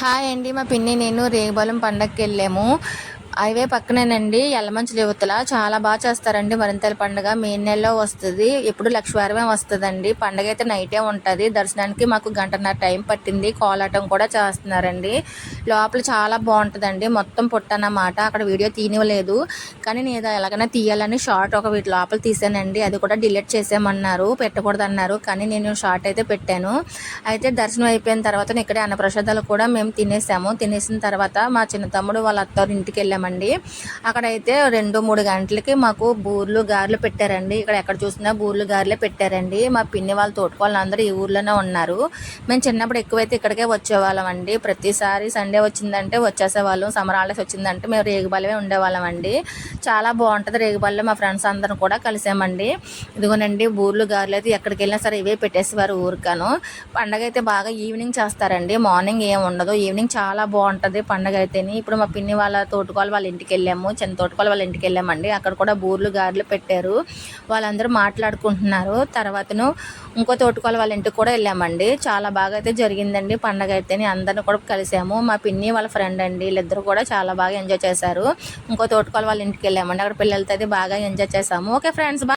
Hi అండి. మా పిన్ని నేను రేగుపాలెం పండగకి వెళ్ళాము. హైవే పక్కనేనండి. యల్లమంచిలి యువతల చాలా బాగా చేస్తారండి. మరింతల పండుగ మే నెలలో వస్తుంది. ఎప్పుడు లక్షవారమే వస్తుందండి. పండుగ అయితే నైటే ఉంటుంది. దర్శనానికి మాకు గంటన్నర టైం పట్టింది. కోలాటం కూడా చేస్తున్నారండి. లోపల చాలా బాగుంటుందండి. మొత్తం పుట్టనమాట. అక్కడ వీడియో తీయనివ్వలేదు, కానీ నేను ఎలాగైనా తీయాలని షార్ట్ ఒక వీటి లోపల తీసానండి. అది కూడా డిలీట్ చేసామన్నారు, పెట్టకూడదు అన్నారు, కానీ నేను షార్ట్ అయితే పెట్టాను. అయితే దర్శనం అయిపోయిన తర్వాత ఇక్కడే అన్నప్రసాదాలు కూడా మేము తినేసాము. తినేసిన తర్వాత మా చిన్న తమ్ముడు వాళ్ళ అత్తారు ఇంటికి వెళ్ళామండి. అక్కడైతే 2-3 గంటలకి మాకు బూర్లు గారెలు పెట్టారండి. ఇక్కడ ఎక్కడ చూసినా బూర్లు గారెలే పెట్టారండి. మా పిన్ని వాళ్ళ తోటికోళ్ళు అందరూ ఈ ఊర్లోనే ఉన్నారు. మేము చిన్నప్పుడు ఎక్కువైతే ఇక్కడికే వచ్చేవాళ్ళం అండి. ప్రతిసారి సండే వచ్చిందంటే వచ్చేసేవాళ్ళం. సమ్మర్ హాలిడేస్ వచ్చిందంటే మేము రేగుపాలెమే ఉండేవాళ్ళం అండి. చాలా బాగుంటుంది రేగుపాలెం. మా ఫ్రెండ్స్ అందరం కూడా కలిసామండి. ఇదిగోనండి బూర్లు గారెలు అయితే ఎక్కడికి వెళ్ళినా సరే ఇవే పెట్టేసేవారు ఊరికాను. పండగ అయితే బాగా ఈవినింగ్ చేస్తారండి. మార్నింగ్ ఏం ఉండదు. ఈవినింగ్ చాలా బాగుంటుంది పండగ అయితేని. ఇప్పుడు మా పిన్ని వాళ్ళ తోటికోళ్ళ వాళ్ళ ఇంటికి వెళ్ళాము. చిన్న తోటికోళ్ళ వాళ్ళ ఇంటికి వెళ్ళామండి. అక్కడ కూడా బూర్లు గారెలు పెట్టారు. వాళ్ళందరూ మాట్లాడుకుంటున్నారు. తర్వాతను ఇంకో తోటికోళ్ళ వాళ్ళ ఇంటికి కూడా వెళ్ళామండి. చాలా బాగా అయితే జరిగిందండి పండగ అయితేని. అందరిని కూడా కలిసాము. మా పిన్ని వాళ్ళ ఫ్రెండ్ అండి, వీళ్ళిద్దరు కూడా చాలా బాగా ఎంజాయ్ చేశారు. ఇంకో తోటికోళ్ళ వాళ్ళ ఇంటికి వెళ్ళామండి. అక్కడ పిల్లలతో అయితే బాగా ఎంజాయ్ చేసాము. Okay friends.